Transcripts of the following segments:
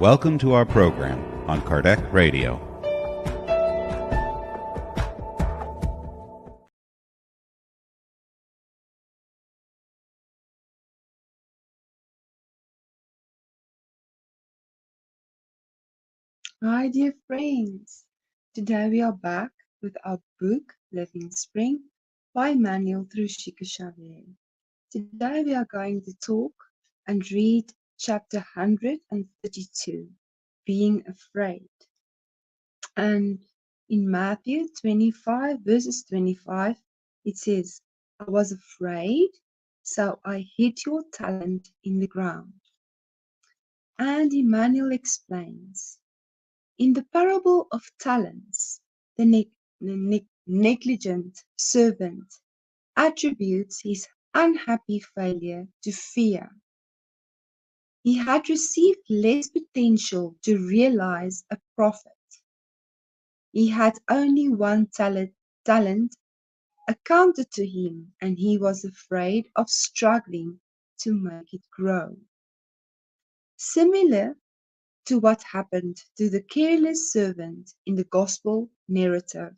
Welcome to our program on Kardec Radio. Hi, dear friends. Today we are back with our book, Living Spring, by Emmanuel through Chico Xavier. Today we are going to talk and read chapter 132, Being Afraid. And in Matthew 25, verses 25, it says, I was afraid, so I hid your talent in the ground. And Emmanuel explains, in the parable of talents, the negligent servant attributes his unhappy failure to fear. He had received less potential to realize a profit. He had only one talent accounted to him, and he was afraid of struggling to make it grow. Similar to what happened to the careless servant in the gospel narrative.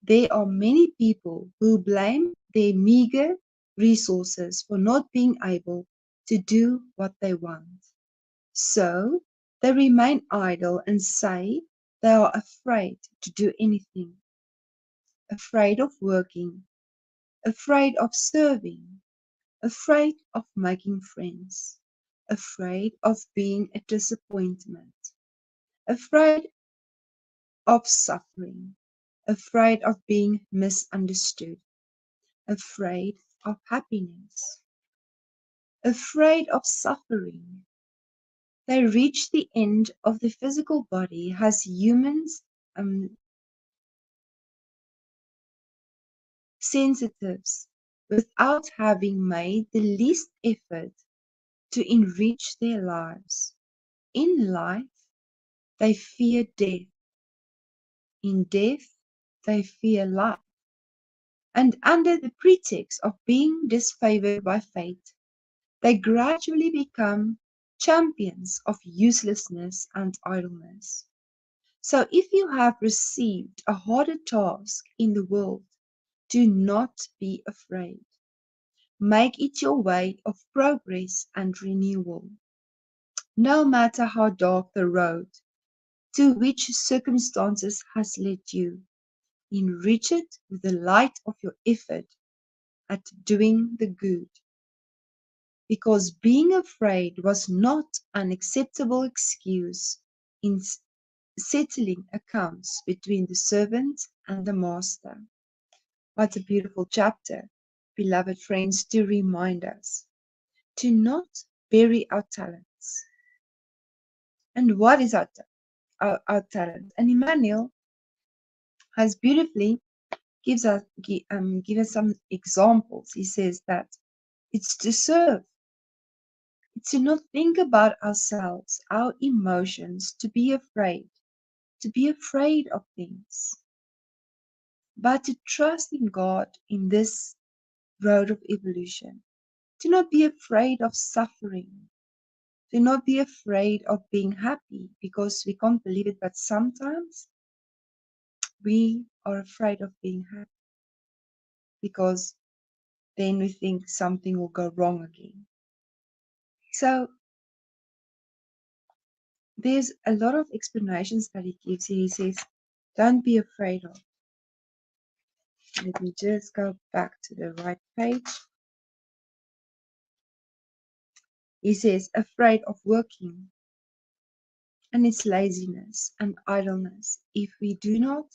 There are many people who blame their meager resources for not being able to do what they want. So they remain idle and say they are afraid to do anything, afraid of working, afraid of serving, afraid of making friends, afraid of being a disappointment, afraid of suffering, afraid of being misunderstood, afraid of happiness, afraid of suffering. They reach the end of the physical body as humans, sensitives, without having made the least effort to enrich their lives. In life, they fear death. In death, they fear life. And under the pretext of being disfavored by fate, they gradually become champions of uselessness and idleness. So if you have received a harder task in the world, do not be afraid. Make it your way of progress and renewal. No matter how dark the road to which circumstances has led you, enrich it with the light of your effort at doing the good. Because being afraid was not an acceptable excuse in settling accounts between the servant and the master. What a beautiful chapter, beloved friends, to remind us to not bury our talents. And what is our talent? And Emmanuel has beautifully gives us some examples. He says that it's to serve. It's to not think about ourselves, our emotions, to be afraid of things, but to trust in God in this road of evolution. To not be afraid of suffering, to not be afraid of being happy, because we can't believe it, but sometimes we are afraid of being happy because then we think something will go wrong again. So there's a lot of explanations that he gives here. He says, don't be afraid of. Let me just go back to the right page. He says, afraid of working. And it's laziness and idleness if we do not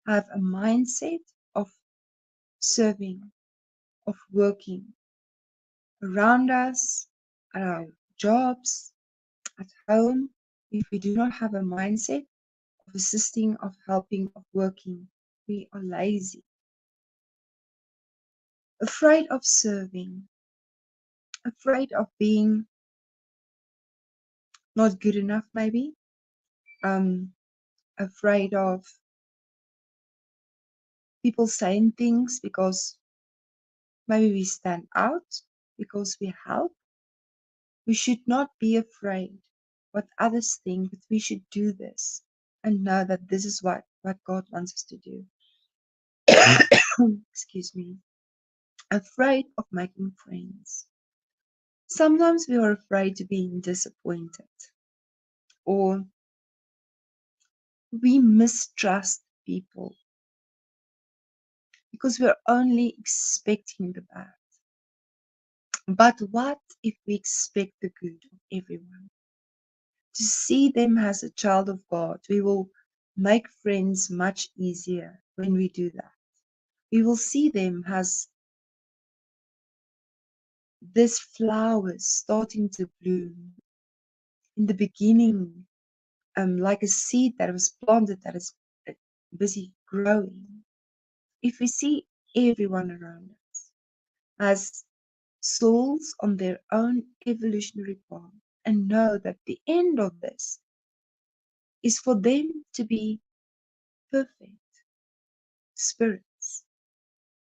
have a mindset of serving, of working around us, at our jobs, at home. If we do not have a mindset of assisting, of helping, of working, we are lazy. Afraid of serving, afraid of being not good enough, maybe. Afraid of people saying things because maybe we stand out, because we help. We should not be afraid what others think, but we should do this and know that this is what God wants us to do. Excuse me. Afraid of making friends. Sometimes we are afraid of being disappointed, or we mistrust people because we're only expecting the bad. But what if we expect the good of everyone? To see them as a child of God, we will make friends much easier when we do that. We will see them as these flowers starting to bloom in the beginning, like a seed that was planted that is busy growing. If we see everyone around us as souls on their own evolutionary path and know that the end of this is for them to be perfect spirits,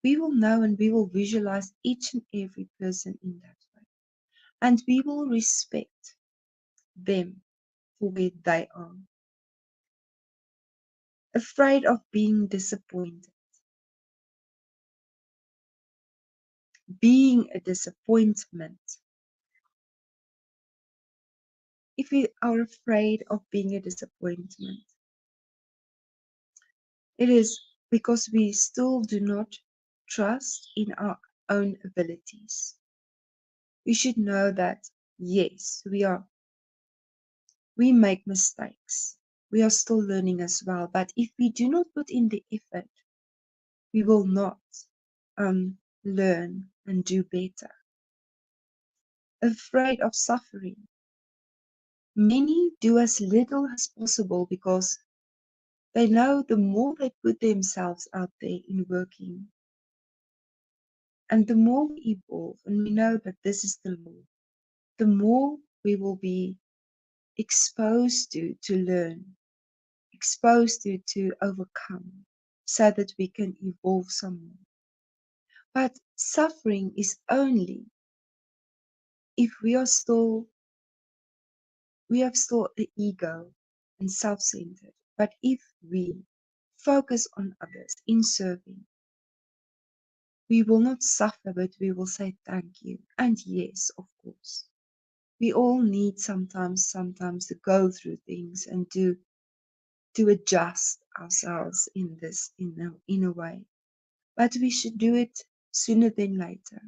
we will know and we will visualize each and every person in that way. And we will respect them for where they are. Afraid of being disappointed. Being a disappointment. If we are afraid of being a disappointment, it is because we still do not trust in our own abilities. We should know that, yes, we make mistakes. We are still learning as well. But if we do not put in the effort, we will not learn and do better. Afraid of suffering. Many do as little as possible because they know the more they put themselves out there in working, and the more we evolve, and we know that this is the law, the more we will be exposed to learn, exposed to overcome, so that we can evolve some more. But suffering is only if we have still the ego and self-centered. But if we focus on others in serving, we will not suffer, but we will say thank you. And yes, of course, we all need sometimes to go through things and to adjust ourselves in this in a way. But we should do it sooner than later.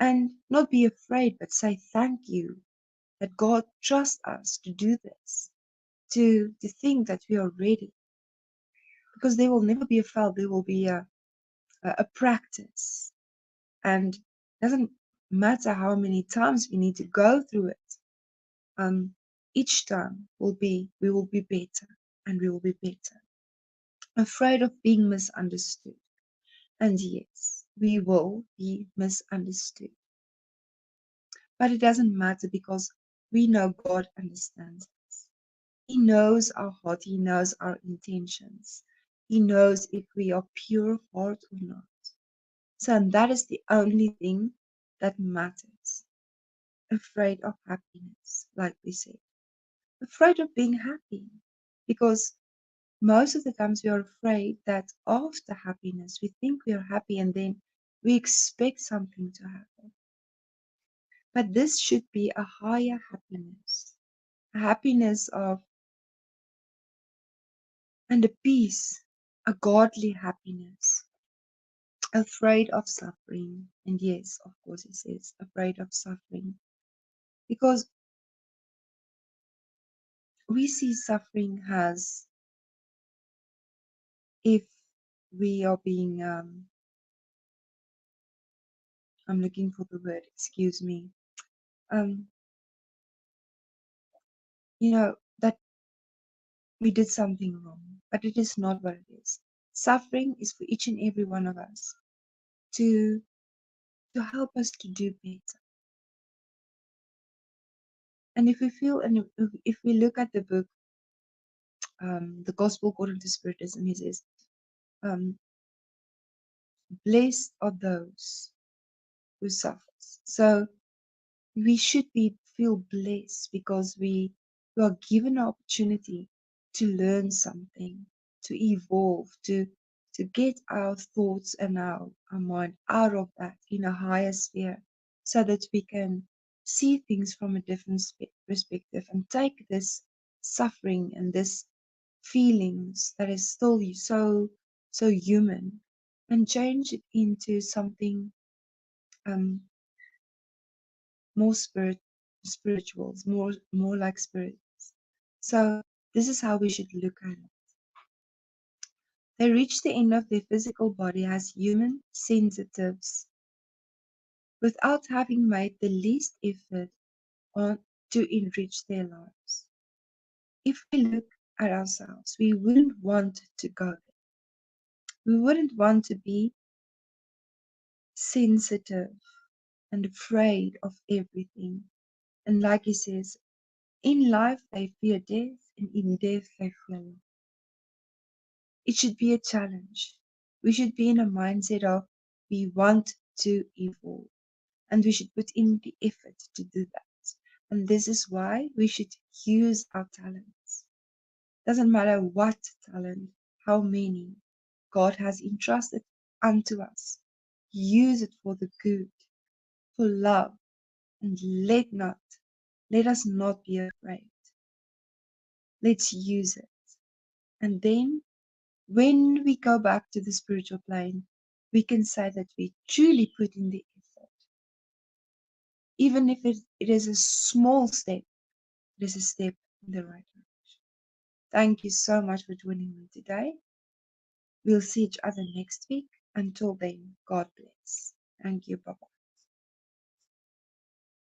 And not be afraid, but say thank you that God trusts us to do this, to think that we are ready. Because there will never be a fail, there will be a practice. And it doesn't matter how many times we need to go through it. Each time we will be better, and we will be better. Afraid of being misunderstood. And yes, we will be misunderstood. But it doesn't matter because we know God understands us. He knows our heart. He knows our intentions. He knows if we are pure of heart or not. So that is the only thing that matters. Afraid of happiness, like we said. Afraid of being happy. Because most of the times we are afraid that after happiness, we think we are happy and then we expect something to happen. But this should be a higher happiness. A happiness of and a peace, a godly happiness, afraid of suffering. And yes, of course, it says afraid of suffering, because we see suffering as if we are being, I'm looking for the word, excuse me, that we did something wrong, but it is not what it is. Suffering is for each and every one of us to help us to do better. And if we feel, and if we look at the book, the Gospel according to Spiritism, he says, blessed are those who suffer. So we should be feel blessed because we are given an opportunity to learn something, to evolve, to get our thoughts and our mind out of that in a higher sphere so that we can see things from a different perspective and take this suffering and this feelings that is still so human and change it into something um more spirituals, more like spirits. So this is how we should look at it. They reach the end of their physical body as human sensitives without having made the least effort on to enrich their lives. If we look at ourselves, we wouldn't want to go there. We wouldn't want to be sensitive and afraid of everything. And like he says, in life they fear death, and in death they fear life. It should be a challenge. We should be in a mindset of we want to evolve, and we should put in the effort to do that. And this is why we should use our talents. Doesn't matter what talent, how many God has entrusted unto us. Use it for the good, for love, and let us not be afraid. Let's use it. And then when we go back to the spiritual plane, we can say that we truly put in the effort. Even if it is a small step, it is a step in the right direction. Thank you so much for joining me today. We'll see each other next week. Until then, God bless. Thank you. Bye-bye.